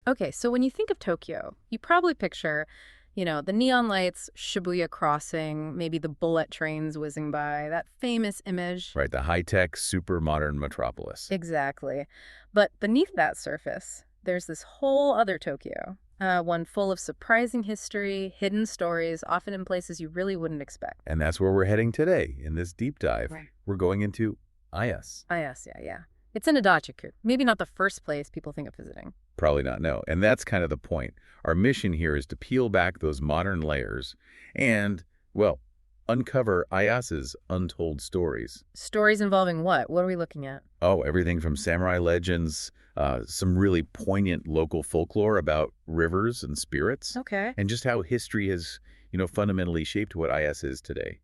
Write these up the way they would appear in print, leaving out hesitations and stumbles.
Okay, so when you think of Tokyo, you probably picture, the neon lights, Shibuya crossing, maybe the bullet trains whizzing by, that famous image. Right, the high-tech, super modern metropolis. Exactly. But beneath that surface, there's this whole other Tokyo, one full of surprising history, hidden stories, often in places you really wouldn't expect. And that's where we're heading today in this deep dive. Right. We're going into Ayase. Ayase, yeah. It's in Adachi. Maybe not the first place people think of visiting. Probably not, no. And that's kind of the point. Our mission here is to peel back those modern layers and, well, uncover Ayase's untold stories. Stories involving what? What are we looking at? Oh, everything from samurai legends, some really poignant local folklore about rivers and spirits, Okay. and just how history has, fundamentally shaped what Ayase is today.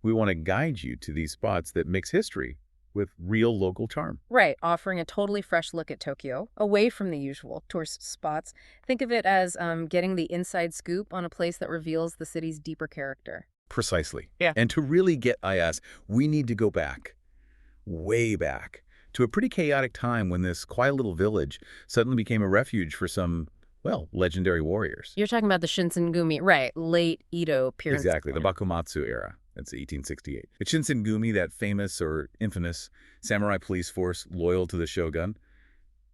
We want to guide you to these spots that mix history with real local charm. Right, offering a totally fresh look at Tokyo, away from the usual tourist spots. Think of it as getting the inside scoop on a place that reveals the city's deeper character. Precisely. Yeah. And to really get Ayase, we need to go back, way back, to a pretty chaotic time when this quiet little village suddenly became a refuge for some, well, legendary warriors. You're talking about the Shinsengumi, right, late Edo period. Exactly, the Bakumatsu era. That's 1868. At Shinsengumi, that famous or infamous samurai police force loyal to the shogun,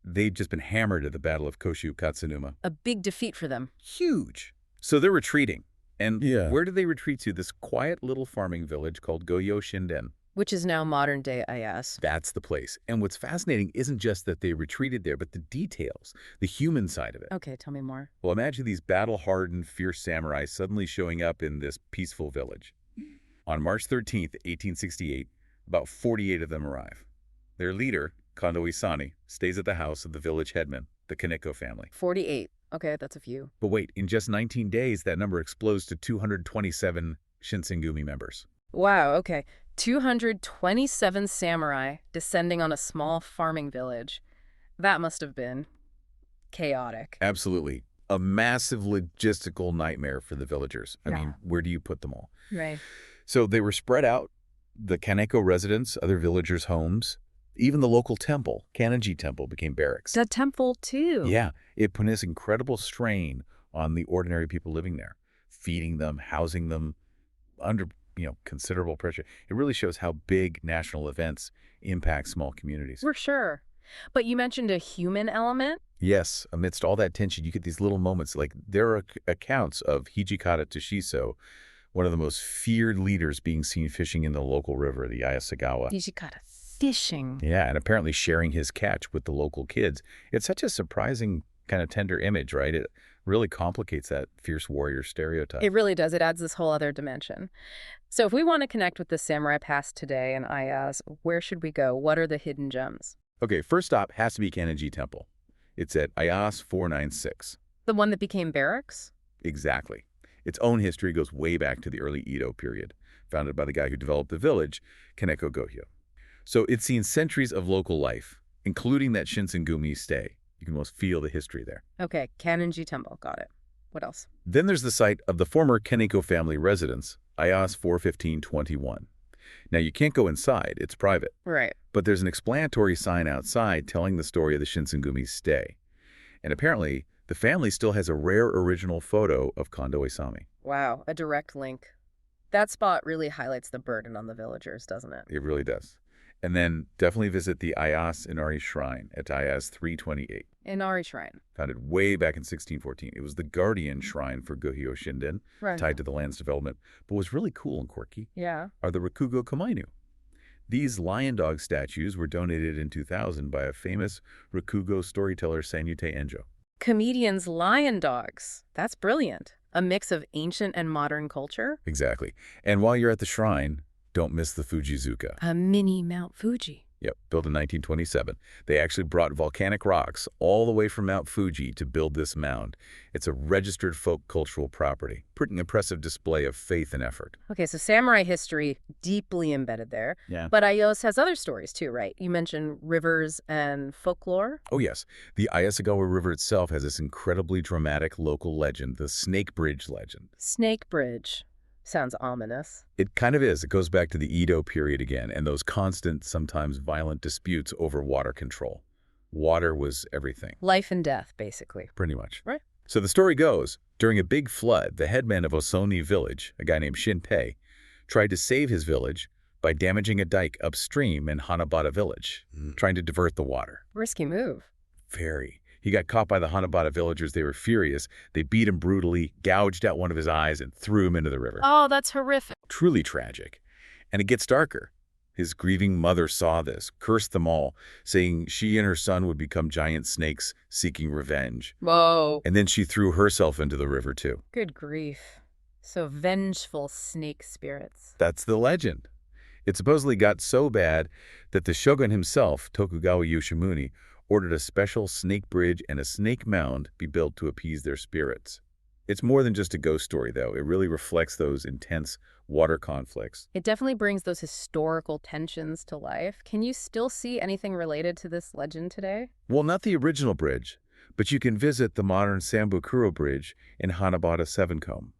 they'd just been hammered at the Battle of Koshu Katsunuma. A big defeat for them. Huge. So they're retreating. And Yeah. where do they retreat to? This quiet little farming village called Goyo Shinden. Which is now modern-day Ayase. That's the place. And what's fascinating isn't just that they retreated there, but the details, the human side of it. Okay, tell me more. Well, imagine these battle-hardened, fierce samurai suddenly showing up in this peaceful village. On March 13th, 1868, about 48 of them arrive. Their leader, Kondo Isani, stays at the house of the village headman, the Kaneko family. 48. Okay, that's a few. But wait, in just 19 days, that number explodes to 227 Shinsengumi members. Wow, okay. 227 samurai descending on a small farming village. That must have been chaotic. Absolutely. A massive logistical nightmare for the villagers. I Yeah. mean, where do you put them all? Right. So they were spread out, the Kaneko residents, other villagers' homes, even the local temple, Kanenji Temple, became barracks. The temple, too. Yeah, it put this incredible strain on the ordinary people living there, feeding them, housing them under, considerable pressure. It really shows how big national events impact small communities. For sure. But you mentioned a human element? Yes, amidst all that tension, you get these little moments. Like there are accounts of Hijikata Toshiso, one of the most feared leaders, being seen fishing in the local river, the Ayasagawa. Hijikata fishing. Yeah, and apparently sharing his catch with the local kids. It's such a surprising kind of tender image, right? It really complicates that fierce warrior stereotype. It really does. It adds this whole other dimension. So if we want to connect with the samurai past today in Ayase, where should we go? What are the hidden gems? Okay, first stop has to be Kanenji Temple. It's at Ayase 496. The one that became barracks? Exactly. Its own history goes way back to the early Edo period, founded by the guy who developed the village, Kaneko Gohyo. So it's seen centuries of local life, including that Shinsengumi stay. You can almost feel the history there. Okay, Kanenji Temple. Got it. What else? Then there's the site of the former Kaneko family residence, Ayase 41521. Now, you can't go inside. It's private. Right. But there's an explanatory sign outside telling the story of the Shinsengumi's stay. And apparently, the family still has a rare original photo of Kondo Isami. Wow, a direct link. That spot really highlights the burden on the villagers, doesn't it? It really does. And then definitely visit the Ayase Inari Shrine at Ayase 328. Inari Shrine. Founded way back in 1614. It was the guardian shrine for Gohyo Shinden, Right. tied to the land's development. But what's really cool and quirky Yeah. are the Rakugo Komainu. These lion dog statues were donated in 2000 by a famous Rakugo storyteller, Sanyute Enjo. Comedians' lion dogs. That's brilliant. A mix of ancient and modern culture. Exactly. And while you're at the shrine, don't miss the Fujizuka. A mini Mount Fuji. Yep, built in 1927. They actually brought volcanic rocks all the way from Mount Fuji to build this mound. It's a registered folk cultural property. Pretty impressive display of faith and effort. Okay, so samurai history deeply embedded there. Yeah. But Ayase has other stories too, right? You mentioned rivers and folklore. Oh, yes. The Ayasagawa River itself has this incredibly dramatic local legend, the Snake Bridge legend. Snake Bridge. Sounds ominous. It kind of is. It goes back to the Edo period again, and those constant, sometimes violent disputes over water control. Water was everything, Life and death, basically. pretty much. Right. So the story goes, during a big flood, the headman of Osoni village, a guy named Shinpei, tried to save his village by damaging a dike upstream in Hanabata village, trying to divert the water. Risky move. Very. He got caught by the Hanabata villagers. They were furious. They beat him brutally, gouged out one of his eyes, and threw him into the river. Oh, that's horrific. Truly tragic. And it gets darker. His grieving mother saw this, cursed them all, saying she and her son would become giant snakes seeking revenge. Whoa. And then she threw herself into the river, too. Good grief. So vengeful snake spirits. That's the legend. It supposedly got so bad that the shogun himself, Tokugawa Yoshimune, ordered a special snake bridge and a snake mound be built to appease their spirits. It's more than just a ghost story, though. It really reflects those intense water conflicts. It definitely brings those historical tensions to life. Can you still see anything related to this legend today? Well, not the original bridge, but you can visit the modern Sambukuro Bridge in Hanabata Sevencombe.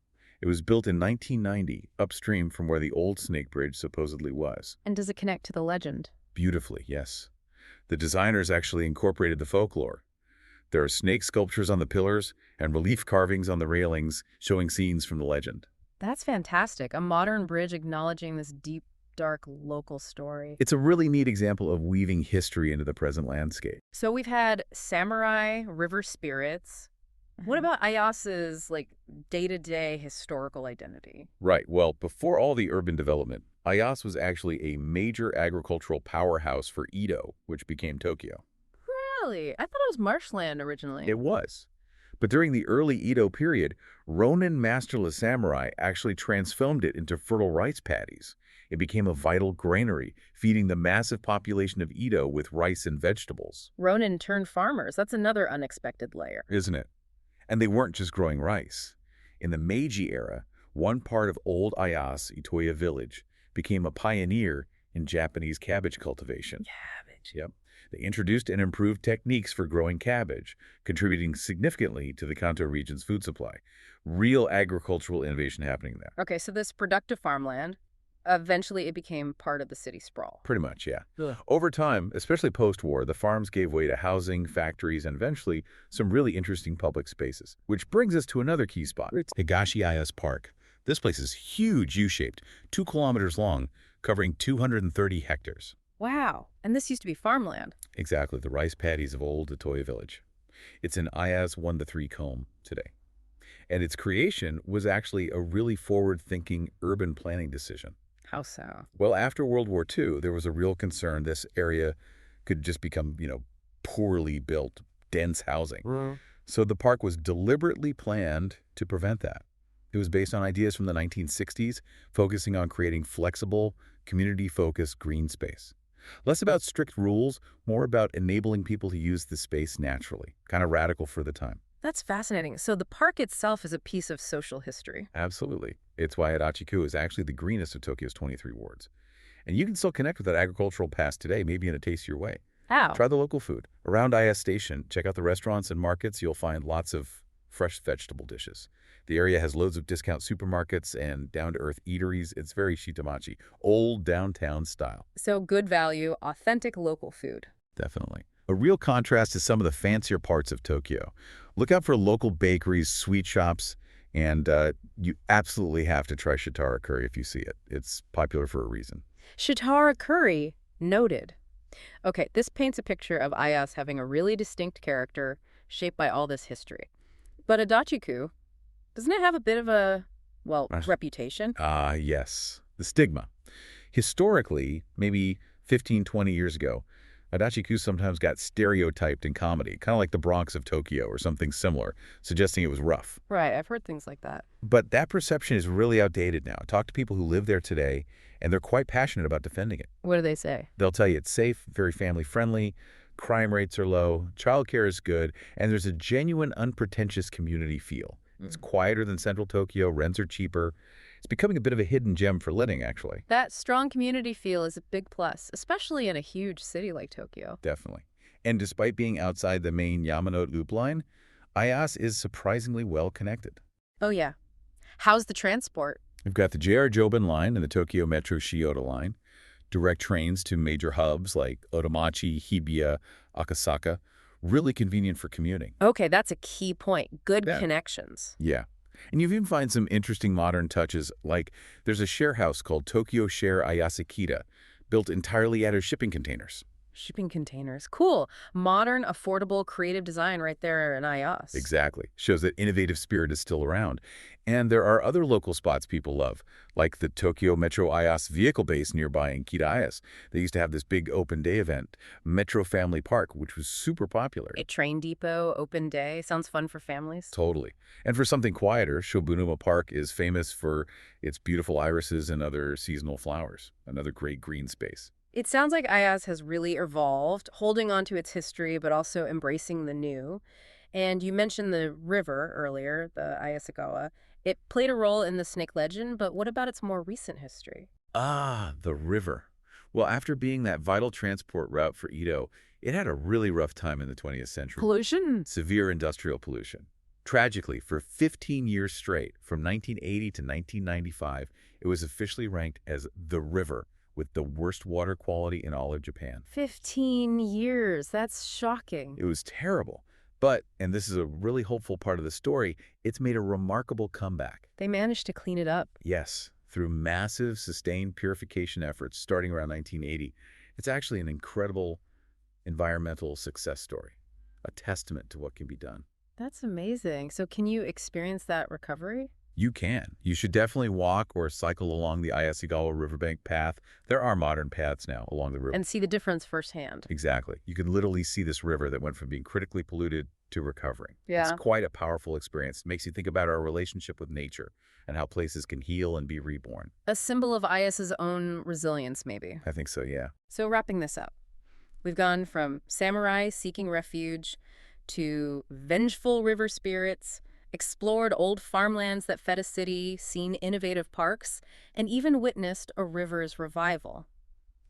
It was built in 1990, upstream from where the old Snake Bridge supposedly was. And does it connect to the legend? Beautifully, yes. The designers actually incorporated the folklore. There are snake sculptures on the pillars and relief carvings on the railings showing scenes from the legend. That's fantastic. A modern bridge acknowledging this deep, dark local story. It's a really neat example of weaving history into the present landscape. So we've had samurai, river spirits. What about Ayase's, day-to-day historical identity? Right. Well, before all the urban development, Ayase was actually a major agricultural powerhouse for Edo, which became Tokyo. Really? I thought it was marshland originally. It was. But during the early Edo period, Ronin masterless samurai actually transformed it into fertile rice paddies. It became a vital granary, feeding the massive population of Edo with rice and vegetables. Ronin turned farmers. That's another unexpected layer. Isn't it? And they weren't just growing rice. In the Meiji era, one part of old Ayase, Itoya Village, became a pioneer in Japanese cabbage cultivation. Cabbage. Yep. They introduced and improved techniques for growing cabbage, contributing significantly to the Kanto region's food supply. Real agricultural innovation happening there. Okay, so this productive farmland, eventually it became part of the city sprawl. Pretty much, yeah. Ugh. Over time, especially post-war, the farms gave way to housing, factories, and eventually some really interesting public spaces. Which brings us to another key spot, Higashi-Ayase Park. This place is huge, U-shaped, 2 kilometers long, covering 230 hectares. Wow. And this used to be farmland. Exactly, the rice paddies of old Itoya Village. It's in Ayase 1-3 Combe today. And its creation was actually a really forward-thinking urban planning decision. How so? Well, after World War II, there was a real concern this area could just become, poorly built, dense housing. So the park was deliberately planned to prevent that. It was based on ideas from the 1960s, focusing on creating flexible, community-focused green space. Less about strict rules, more about enabling people to use the space naturally. Kind of radical for the time. That's fascinating. So the park itself is a piece of social history. Absolutely. It's why Adachi-ku is actually the greenest of Tokyo's 23 wards. And you can still connect with that agricultural past today, maybe in a tastier way. How? Try the local food. Around Ayase Station, check out the restaurants and markets. You'll find lots of fresh vegetable dishes. The area has loads of discount supermarkets and down-to-earth eateries. It's very shitamachi, old downtown style. So good value, authentic local food. Definitely. A real contrast to some of the fancier parts of Tokyo. Look out for local bakeries, sweet shops, and you absolutely have to try shitara curry if you see it. It's popular for a reason. Shitara curry, noted. Okay, this paints a picture of Ayase having a really distinct character shaped by all this history. But Adachi-ku, doesn't it have a bit of a, reputation? Yes. The stigma. Historically, maybe 15, 20 years ago, Adachi-ku sometimes got stereotyped in comedy, kind of like the Bronx of Tokyo or something similar, suggesting it was rough. Right, I've heard things like that. But that perception is really outdated now. Talk to people who live there today, and they're quite passionate about defending it. What do they say? They'll tell you it's safe, very family-friendly, crime rates are low, childcare is good, and there's a genuine, unpretentious community feel. It's quieter than central Tokyo, rents are cheaper. It's becoming a bit of a hidden gem for living, actually. That strong community feel is a big plus, especially in a huge city like Tokyo. Definitely. And despite being outside the main Yamanote loop line, Ayase is surprisingly well connected. Oh, yeah. How's the transport? We've got the JR Joban line and the Tokyo Metro Shiota line, direct trains to major hubs like Otomachi, Hibiya, Akasaka, really convenient for commuting. Okay, that's a key point. Good Yeah. connections. Yeah. And you even find some interesting modern touches, like there's a share house called Tokyo Share Ayase Kita, built entirely out of shipping containers. Shipping containers. Cool. Modern, affordable, creative design right there in Ayase. Exactly. Shows that innovative spirit is still around. And there are other local spots people love, like the Tokyo Metro Ayase vehicle base nearby in Kita-Ayase. They used to have this big open day event, Metro Family Park, which was super popular. A train depot, open day. Sounds fun for families. Totally. And for something quieter, Shobunuma Park is famous for its beautiful irises and other seasonal flowers, another great green space. It sounds like Ayase has really evolved, holding on to its history, but also embracing the new. And you mentioned the river earlier, the Ayase. It played a role in the snake legend, but what about its more recent history? Ah, the river. Well, after being that vital transport route for Edo, it had a really rough time in the 20th century. Pollution? Severe industrial pollution. Tragically, for 15 years straight, from 1980 to 1995, it was officially ranked as the river with the worst water quality in all of Japan. 15 years. That's shocking. It was terrible. But, and this is a really hopeful part of the story, it's made a remarkable comeback. They managed to clean it up. Yes, through massive, sustained purification efforts starting around 1980. It's actually an incredible environmental success story, a testament to what can be done. That's amazing. So can you experience that recovery? You can. You should definitely walk or cycle along the Ayase riverbank path. There are modern paths now along the river. And see the difference firsthand. Exactly. You can literally see this river that went from being critically polluted to recovering. Yeah. It's quite a powerful experience. It makes you think about our relationship with nature and how places can heal and be reborn. A symbol of Ayase's own resilience, maybe. I think so, yeah. So wrapping this up, we've gone from samurai seeking refuge to vengeful river spirits, explored old farmlands that fed a city, seen innovative parks, and even witnessed a river's revival.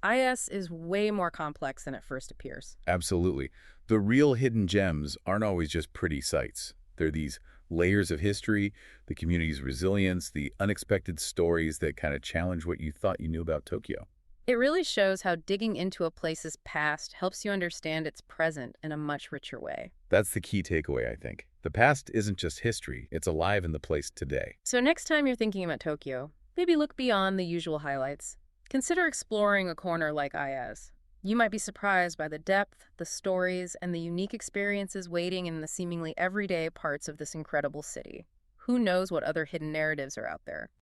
Ayase is way more complex than it first appears. Absolutely. The real hidden gems aren't always just pretty sights. They're these layers of history, the community's resilience, the unexpected stories that kind of challenge what you thought you knew about Tokyo. It really shows how digging into a place's past helps you understand its present in a much richer way. That's the key takeaway, I think. The past isn't just history, it's alive in the place today. So next time you're thinking about Tokyo, maybe look beyond the usual highlights. Consider exploring a corner like Ayase. You might be surprised by the depth, the stories, and the unique experiences waiting in the seemingly everyday parts of this incredible city. Who knows what other hidden narratives are out there?